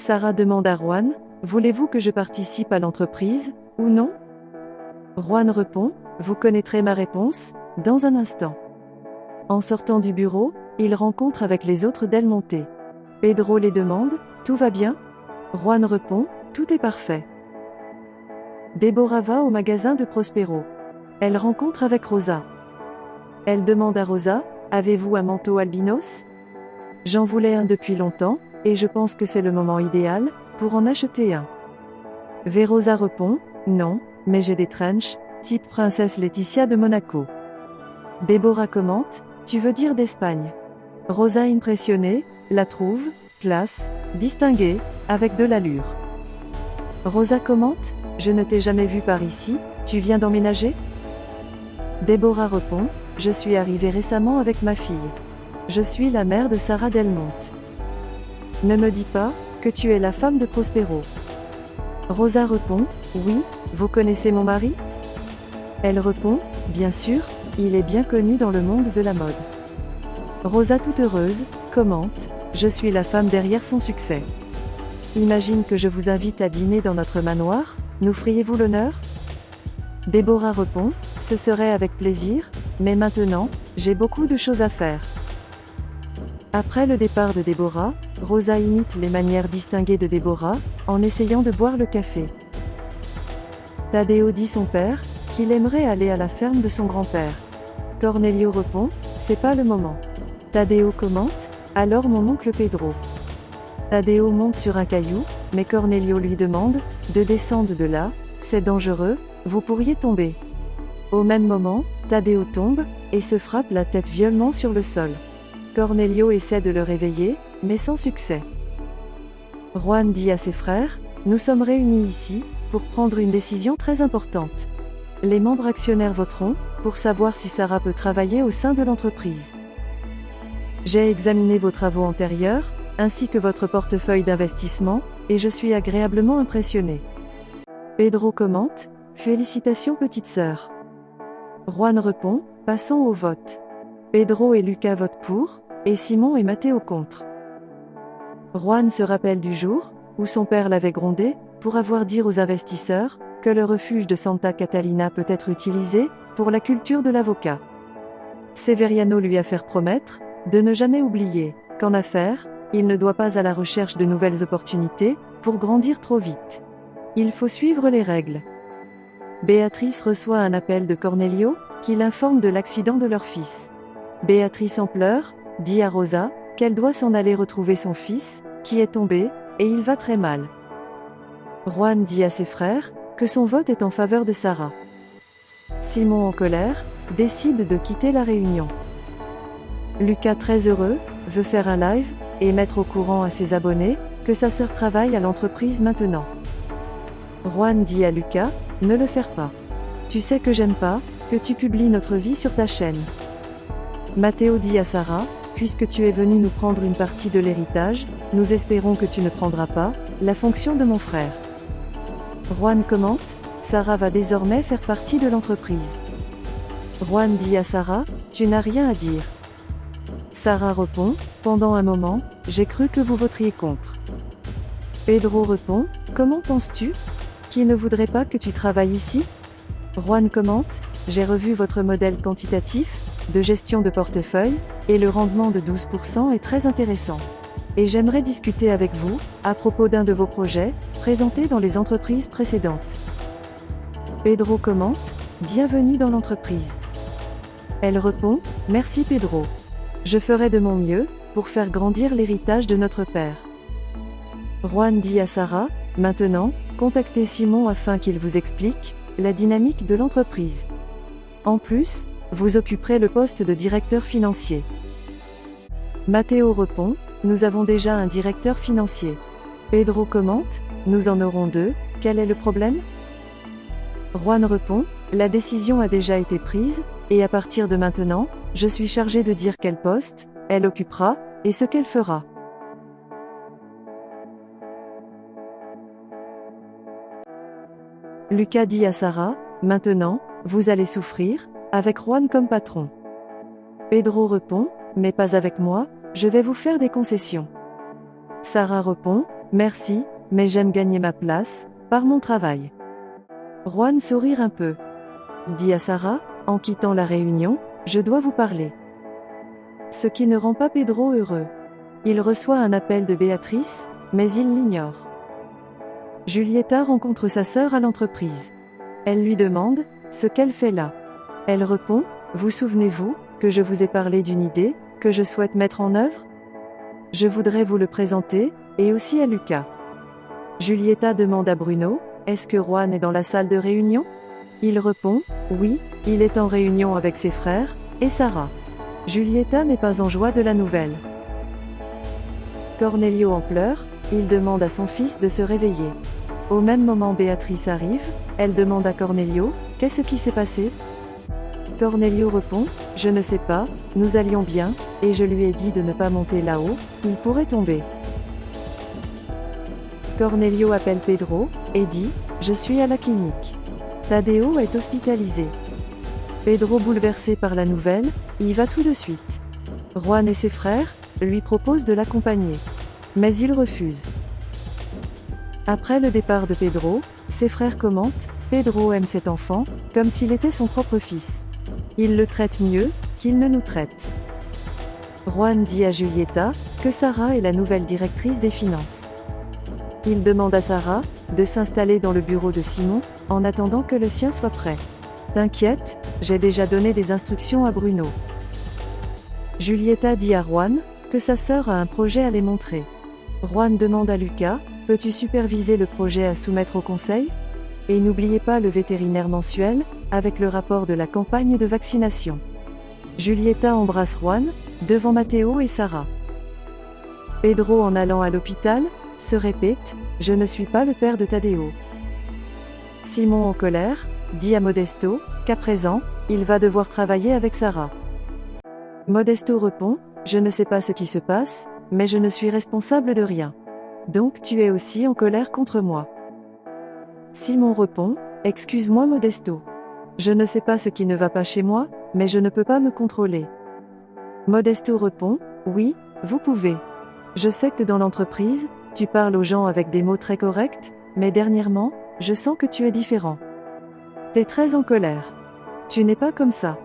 Sarah demande à Juan, voulez-vous que je participe à l'entreprise, ou non? Juan répond, vous connaîtrez ma réponse, dans un instant. En sortant du bureau, il rencontre avec les autres Del Monte. Pedro les demande, tout va bien? Juan répond, tout est parfait. Deborah va au magasin de Prospero. Elle rencontre avec Rosa. Elle demande à Rosa, avez-vous un manteau albinos? J'en voulais un depuis longtemps, et je pense que c'est le moment idéal, pour en acheter un. Verosa répond, non, mais j'ai des trenches, type princesse Laetitia de Monaco. Deborah commente, tu veux dire d'Espagne. Rosa impressionnée, la trouve, classe, distinguée, avec de l'allure. Rosa commente, je ne t'ai jamais vu par ici, tu viens d'emménager? Deborah répond, je suis arrivée récemment avec ma fille. Je suis la mère de Sarah Del Monte. Ne me dis pas que tu es la femme de Prospero. Rosa répond, oui, vous connaissez mon mari? Elle répond, bien sûr, il est bien connu dans le monde de la mode. Rosa toute heureuse, commente, je suis la femme derrière son succès. Imagine que je vous invite à dîner dans notre manoir, nous feriez-vous l'honneur? Deborah répond, ce serait avec plaisir, mais maintenant, j'ai beaucoup de choses à faire. Après le départ de Deborah, Rosa imite les manières distinguées de Deborah, en essayant de boire le café. Taddeo dit son père, qu'il aimerait aller à la ferme de son grand-père. Cornelio répond, c'est pas le moment. Taddeo commente, alors mon oncle Pedro. Taddeo monte sur un caillou, mais Cornelio lui demande, de descendre de là, c'est dangereux, vous pourriez tomber. Au même moment, Taddeo tombe, et se frappe la tête violemment sur le sol. Cornelio essaie de le réveiller, mais sans succès. Juan dit à ses frères, nous sommes réunis ici, pour prendre une décision très importante. Les membres actionnaires voteront, pour savoir si Sarah peut travailler au sein de l'entreprise. J'ai examiné vos travaux antérieurs, ainsi que votre portefeuille d'investissement, et je suis agréablement impressionné. Pedro commente, félicitations petite sœur. Juan répond, passons au vote. Pedro et Lucas votent pour, et Simon et Matteo contre. Juan se rappelle du jour, où son père l'avait grondé, pour avoir dit aux investisseurs, que le refuge de Santa Catalina peut être utilisé, pour la culture de l'avocat. Severiano lui a fait promettre, de ne jamais oublier, qu'en affaires, il ne doit pas à la recherche de nouvelles opportunités, pour grandir trop vite. Il faut suivre les règles. Béatrice reçoit un appel de Cornelio, qui l'informe de l'accident de leur fils. Béatrice en pleurs, dit à Rosa, qu'elle doit s'en aller retrouver son fils, qui est tombé, et il va très mal. Juan dit à ses frères, que son vote est en faveur de Sarah. Simon en colère, décide de quitter la réunion. Lucas très heureux, veut faire un live, et mettre au courant à ses abonnés, que sa sœur travaille à l'entreprise maintenant. Juan dit à Lucas, ne le faire pas. Tu sais que j'aime pas, que tu publies notre vie sur ta chaîne. Matteo dit à Sarah, puisque tu es venu nous prendre une partie de l'héritage, nous espérons que tu ne prendras pas, la fonction de mon frère. Juan commente, Sarah va désormais faire partie de l'entreprise. Juan dit à Sarah, tu n'as rien à dire. Sarah répond, pendant un moment, j'ai cru que vous voteriez contre. Pedro répond, comment penses-tu? Qui ne voudrait pas que tu travailles ici? Juan commente, j'ai revu votre modèle quantitatif, de gestion de portefeuille, et le rendement de 12% est très intéressant. Et j'aimerais discuter avec vous, à propos d'un de vos projets, présentés dans les entreprises précédentes. Pedro commente, bienvenue dans l'entreprise. Elle répond, merci Pedro. Je ferai de mon mieux, pour faire grandir l'héritage de notre père. Juan dit à Sarah, maintenant, contactez Simon afin qu'il vous explique, la dynamique de l'entreprise. En plus, vous occuperez le poste de directeur financier. Matteo répond, nous avons déjà un directeur financier. Pedro commente, nous en aurons deux, quel est le problème? Juan répond, la décision a déjà été prise, et à partir de maintenant, je suis chargé de dire quel poste elle occupera, et ce qu'elle fera. Lucas dit à Sarah, maintenant, vous allez souffrir, avec Juan comme patron. Pedro répond, mais pas avec moi, je vais vous faire des concessions. Sarah répond, Merci, mais j'aime gagner ma place, par mon travail. Juan sourit un peu. Dit à Sarah, en quittant la réunion, je dois vous parler. Ce qui ne rend pas Pedro heureux. Il reçoit un appel de Béatrice, mais il l'ignore. Julieta rencontre sa sœur à l'entreprise. Elle lui demande ce qu'elle fait là. Elle répond, vous souvenez-vous, que je vous ai parlé d'une idée, que je souhaite mettre en œuvre? Je voudrais vous le présenter, et aussi à Lucas. Julieta demande à Bruno, est-ce que Juan est dans la salle de réunion? Il répond, oui, il est en réunion avec ses frères, et Sarah. Julieta n'est pas en joie de la nouvelle. Cornelio en pleurs, il demande à son fils de se réveiller. Au même moment Béatrice arrive, elle demande à Cornelio, qu'est-ce qui s'est passé? Cornelio répond, je ne sais pas, nous allions bien, et je lui ai dit de ne pas monter là-haut, il pourrait tomber. Cornelio appelle Pedro, et dit, je suis à la clinique. Tadeo est hospitalisé. Pedro, bouleversé par la nouvelle, y va tout de suite. Juan et ses frères lui proposent de l'accompagner. Mais il refuse. Après le départ de Pedro, ses frères commentent, Pedro aime cet enfant, comme s'il était son propre fils. Il le traite mieux qu'il ne nous traite. Juan dit à Julieta que Sarah est la nouvelle directrice des finances. Il demande à Sarah de s'installer dans le bureau de Simon, en attendant que le sien soit prêt. T'inquiète, j'ai déjà donné des instructions à Bruno. Julieta dit à Juan que sa sœur a un projet à les montrer. Juan demande à Lucas, peux-tu superviser le projet à soumettre au conseil? Et n'oubliez pas le vétérinaire mensuel, avec le rapport de la campagne de vaccination. Julieta embrasse Juan, devant Matteo et Sarah. Pedro, en allant à l'hôpital, se répète, je ne suis pas le père de Tadeo. Simon, en colère, dit à Modesto qu'à présent, il va devoir travailler avec Sarah. Modesto répond, je ne sais pas ce qui se passe, mais je ne suis responsable de rien. Donc tu es aussi en colère contre moi. Simon répond, excuse-moi Modesto. Je ne sais pas ce qui ne va pas chez moi, mais je ne peux pas me contrôler. Modesto répond, oui, vous pouvez. Je sais que dans l'entreprise, tu parles aux gens avec des mots très corrects, mais dernièrement, je sens que tu es différent. T'es très en colère. Tu n'es pas comme ça.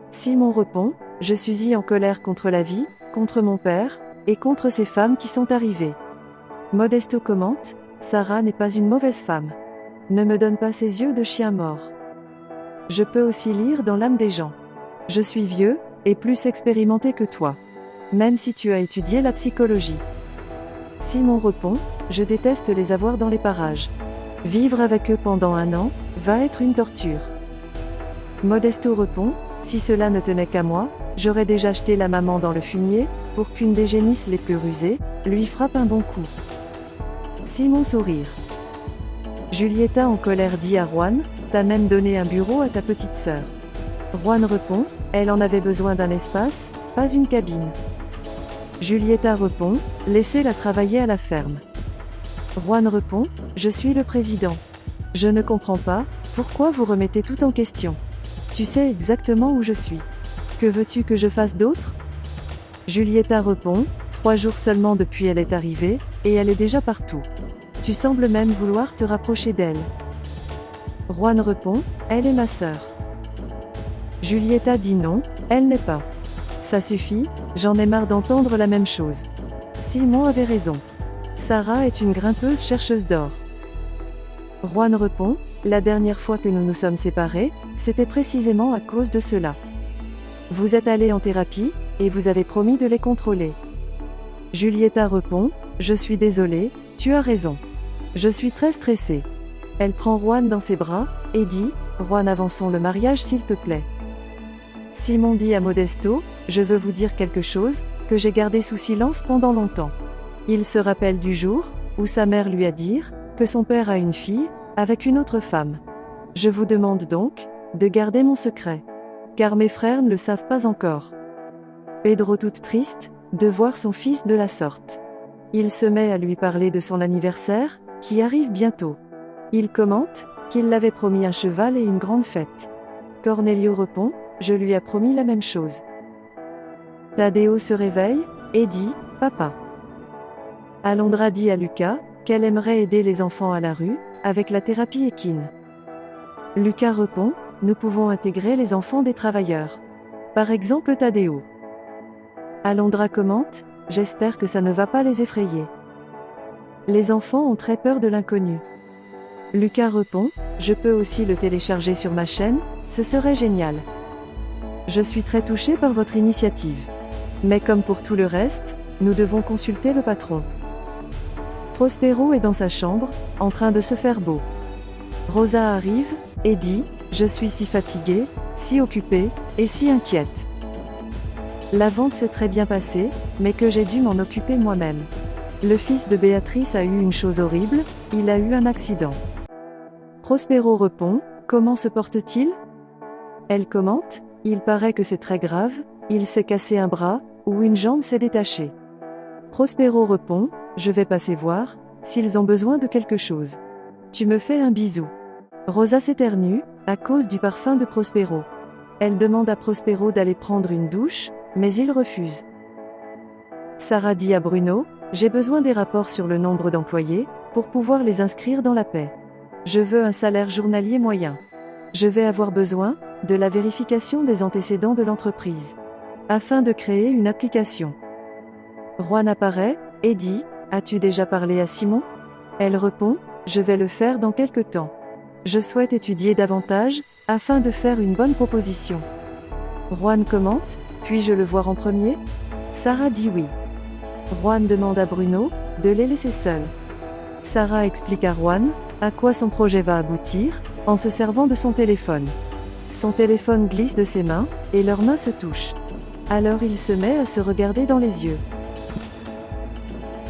Simon répond, je suis en colère contre la vie, contre mon père, et contre ces femmes qui sont arrivées. Modesto commente, Sarah n'est pas une mauvaise femme. Ne me donne pas ses yeux de chien mort. Je peux aussi lire dans l'âme des gens. Je suis vieux, et plus expérimenté que toi. Même si tu as étudié la psychologie. Simon répond, je déteste les avoir dans les parages. Vivre avec eux pendant 1 an, va être une torture. Modesto répond, si cela ne tenait qu'à moi, j'aurais déjà jeté la maman dans le fumier, pour qu'une des génisses les plus rusées, lui frappe un bon coup. Simon sourire. Julieta en colère dit à Juan, t'as même donné un bureau à ta petite sœur. Juan répond, elle en avait besoin d'un espace, pas une cabine. Julieta répond, laissez-la travailler à la ferme. Juan répond, je suis le président. Je ne comprends pas, pourquoi vous remettez tout en question? Tu sais exactement où je suis. Que veux-tu que je fasse d'autre? Julieta répond, 3 jours seulement depuis elle est arrivée, et elle est déjà partout. Tu sembles même vouloir te rapprocher d'elle. Juan répond, elle est ma sœur. Julieta dit non, elle n'est pas. Ça suffit, j'en ai marre d'entendre la même chose. Simon avait raison. Sarah est une grimpeuse chercheuse d'or. Juan répond, la dernière fois que nous nous sommes séparés, c'était précisément à cause de cela. Vous êtes allés en thérapie, et vous avez promis de les contrôler. Julieta répond, je suis désolée, tu as raison. Je suis très stressée. Elle prend Juan dans ses bras, et dit, Juan, avançons le mariage s'il te plaît. Simon dit à Modesto, je veux vous dire quelque chose, que j'ai gardé sous silence pendant longtemps. Il se rappelle du jour, où sa mère lui a dit, que son père a une fille, avec une autre femme. Je vous demande donc, de garder mon secret. Car mes frères ne le savent pas encore. Pedro, toute triste, de voir son fils de la sorte. Il se met à lui parler de son anniversaire, qui arrive bientôt. Il commente, qu'il l'avait promis un cheval et une grande fête. Cornelio répond, je lui ai promis la même chose. Tadeo se réveille, et dit, papa. Alondra dit à Lucas qu'elle aimerait aider les enfants à la rue, avec la thérapie équine. Lucas répond, nous pouvons intégrer les enfants des travailleurs. Par exemple Tadeo. Alondra commente, j'espère que ça ne va pas les effrayer. Les enfants ont très peur de l'inconnu. Lucas répond, je peux aussi le télécharger sur ma chaîne, ce serait génial. Je suis très touché par votre initiative. Mais comme pour tout le reste, nous devons consulter le patron. Prospero est dans sa chambre, en train de se faire beau. Rosa arrive, et dit, je suis si fatiguée, si occupée, et si inquiète. La vente s'est très bien passée, mais que j'ai dû m'en occuper moi-même. Le fils de Béatrice a eu une chose horrible, il a eu un accident. Prospero répond, comment se porte-t-il? Elle commente, il paraît que c'est très grave, il s'est cassé un bras, ou une jambe s'est détachée. Prospero répond, je vais passer voir, s'ils ont besoin de quelque chose. Tu me fais un bisou. Rosa s'éternue, à cause du parfum de Prospero. Elle demande à Prospero d'aller prendre une douche, mais il refuse. Sarah dit à Bruno, j'ai besoin des rapports sur le nombre d'employés, pour pouvoir les inscrire dans la paie. Je veux un salaire journalier moyen. Je vais avoir besoin de la vérification des antécédents de l'entreprise, afin de créer une application. Juan apparaît, et dit, as-tu déjà parlé à Simon? Elle répond, je vais le faire dans quelque temps. Je souhaite étudier davantage, afin de faire une bonne proposition. Juan commente, puis-je le voir en premier? Sarah dit oui. Juan demande à Bruno de les laisser seuls. Sarah explique à Juan à quoi son projet va aboutir, en se servant de son téléphone. Son téléphone glisse de ses mains, et leurs mains se touchent. Alors il se met à se regarder dans les yeux.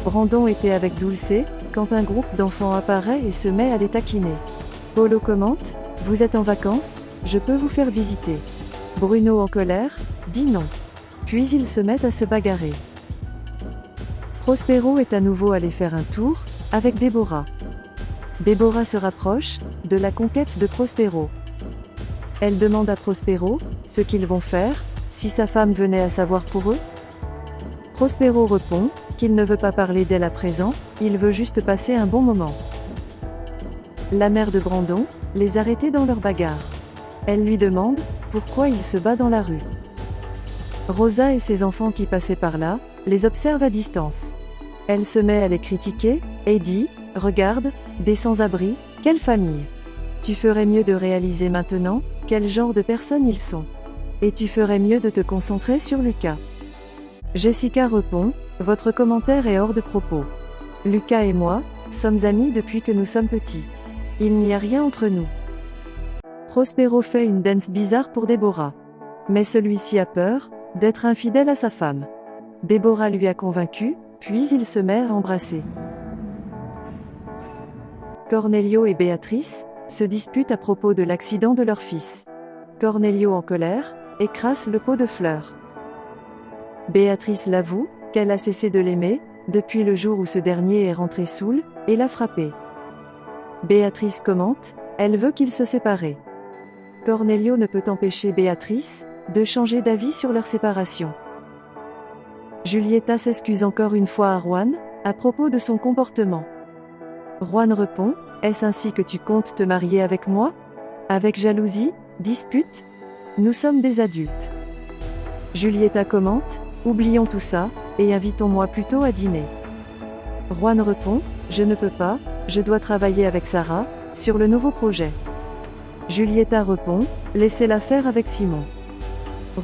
Brandon était avec Dulce, quand un groupe d'enfants apparaît et se met à les taquiner. Polo commente, vous êtes en vacances, je peux vous faire visiter. Bruno en colère, dit non. Puis ils se mettent à se bagarrer. Prospero est à nouveau allé faire un tour, avec Déborah. Déborah se rapproche de la conquête de Prospero. Elle demande à Prospero ce qu'ils vont faire, si sa femme venait à savoir pour eux. Prospero répond qu'il ne veut pas parler d'elle à présent, il veut juste passer un bon moment. La mère de Brandon les arrêtait dans leur bagarre. Elle lui demande pourquoi il se bat dans la rue. Rosa et ses enfants qui passaient par là les observent à distance. Elle se met à les critiquer et dit « Regarde, des sans-abri, quelle famille. Tu ferais mieux de réaliser maintenant quel genre de personnes ils sont. Et tu ferais mieux de te concentrer sur Lucas. » Jessica répond « Votre commentaire est hors de propos. Lucas et moi sommes amis depuis que nous sommes petits. Il n'y a rien entre nous. » Prospero fait une danse bizarre pour Déborah. Mais celui-ci a peur d'être infidèle à sa femme. Déborah lui a convaincu, puis il se met à embrasser. Cornelio et Béatrice se disputent à propos de l'accident de leur fils. Cornelio en colère écrase le pot de fleurs. Béatrice l'avoue qu'elle a cessé de l'aimer depuis le jour où ce dernier est rentré saoul et l'a frappé. Béatrice commente, elle veut qu'ils se séparent. Cornelio ne peut empêcher Béatrice de changer d'avis sur leur séparation. Julieta s'excuse encore une fois à Juan à propos de son comportement. Juan répond, est-ce ainsi que tu comptes te marier avec moi? Avec jalousie, dispute? Nous sommes des adultes. Julieta commente, oublions tout ça, et invitons-moi plutôt à dîner. Juan répond, je ne peux pas, je dois travailler avec Sarah, sur le nouveau projet. Julieta répond, laissez-la faire avec Simon.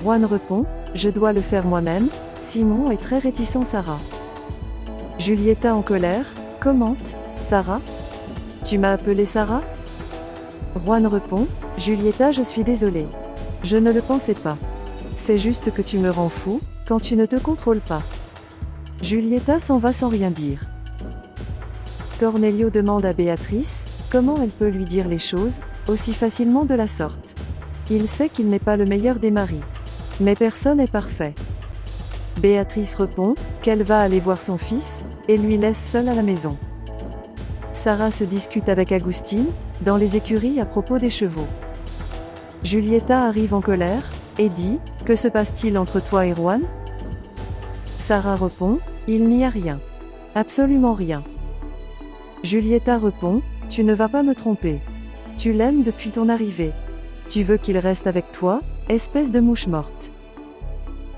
Juan répond, je dois le faire moi-même, Simon est très réticent Sarah. Julieta en colère, commente, Sarah? Tu m'as appelé Sarah? Juan répond, Julieta je suis désolé. Je ne le pensais pas. C'est juste que tu me rends fou, quand tu ne te contrôles pas. Julieta s'en va sans rien dire. Cornelio demande à Béatrice, comment elle peut lui dire les choses, aussi facilement de la sorte. Il sait qu'il n'est pas le meilleur des maris. Mais personne n'est parfait. Béatrice répond, qu'elle va aller voir son fils, et lui laisse seul à la maison. Sarah se discute avec Agustín, dans les écuries à propos des chevaux. Julieta arrive en colère, et dit, que se passe-t-il entre toi et Juan? Sarah répond, il n'y a rien. Absolument rien. Julieta répond, tu ne vas pas me tromper. Tu l'aimes depuis ton arrivée. Tu veux qu'il reste avec toi, espèce de mouche morte.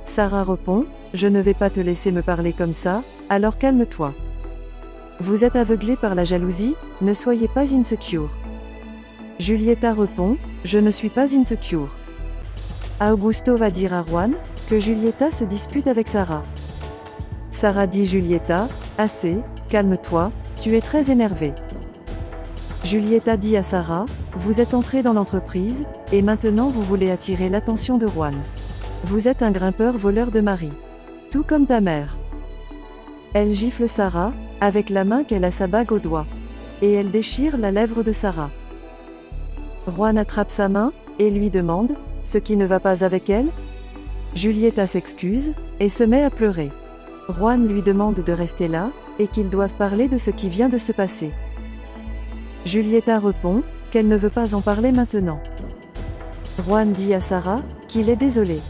Sarah répond, je ne vais pas te laisser me parler comme ça, alors calme-toi. Vous êtes aveuglé par la jalousie, ne soyez pas insecure. Julieta répond, je ne suis pas insecure. Augusto va dire à Juan que Julieta se dispute avec Sarah. Sarah dit Julieta, assez, calme-toi, tu es très énervée. Julieta dit à Sarah, vous êtes entrée dans l'entreprise, et maintenant vous voulez attirer l'attention de Juan. Vous êtes un grimpeur voleur de mari. Tout comme ta mère. Elle gifle Sarah, avec la main qu'elle a sa bague au doigt. Et elle déchire la lèvre de Sarah. Juan attrape sa main, et lui demande, ce qui ne va pas avec elle? Julieta s'excuse, et se met à pleurer. Juan lui demande de rester là, et qu'ils doivent parler de ce qui vient de se passer. Julieta répond, qu'elle ne veut pas en parler maintenant. Juan dit à Sarah, qu'il est désolé.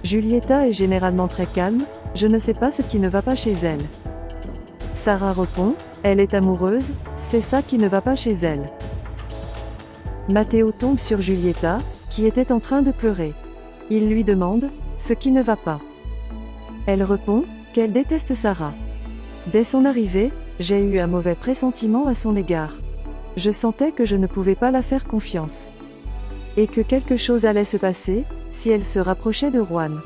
Julieta est généralement très calme, je ne sais pas ce qui ne va pas chez elle. Sarah répond, elle est amoureuse, c'est ça qui ne va pas chez elle. Matteo tombe sur Julieta, qui était en train de pleurer. Il lui demande, ce qui ne va pas. Elle répond, qu'elle déteste Sarah. Dès son arrivée, j'ai eu un mauvais pressentiment à son égard. Je sentais que je ne pouvais pas la faire confiance. Et que quelque chose allait se passer, si elle se rapprochait de Juan.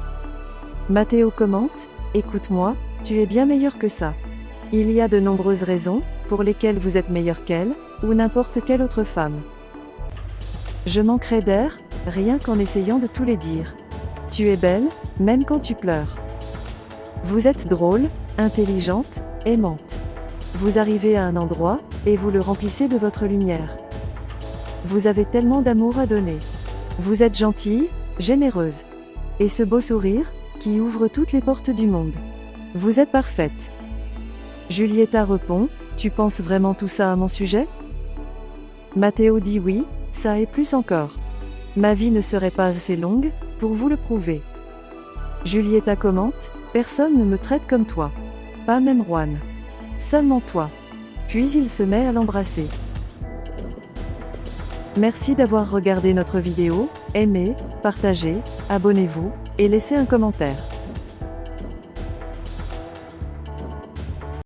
Matteo commente, écoute-moi, tu es bien meilleur que ça. Il y a de nombreuses raisons, pour lesquelles vous êtes meilleur qu'elle, ou n'importe quelle autre femme. Je manquerais d'air, rien qu'en essayant de tous les dire. Tu es belle, même quand tu pleures. Vous êtes drôle, intelligente, aimante. Vous arrivez à un endroit, et vous le remplissez de votre lumière. Vous avez tellement d'amour à donner. Vous êtes gentille, généreuse. Et ce beau sourire, qui ouvre toutes les portes du monde. Vous êtes parfaite. Julieta répond, tu penses vraiment tout ça à mon sujet? Matteo dit oui, ça et plus encore. Ma vie ne serait pas assez longue, pour vous le prouver. Julieta commente, personne ne me traite comme toi. Pas même Juan. Seulement toi. Puis il se met à l'embrasser. Merci d'avoir regardé notre vidéo, aimez, partagez, abonnez-vous, et laissez un commentaire.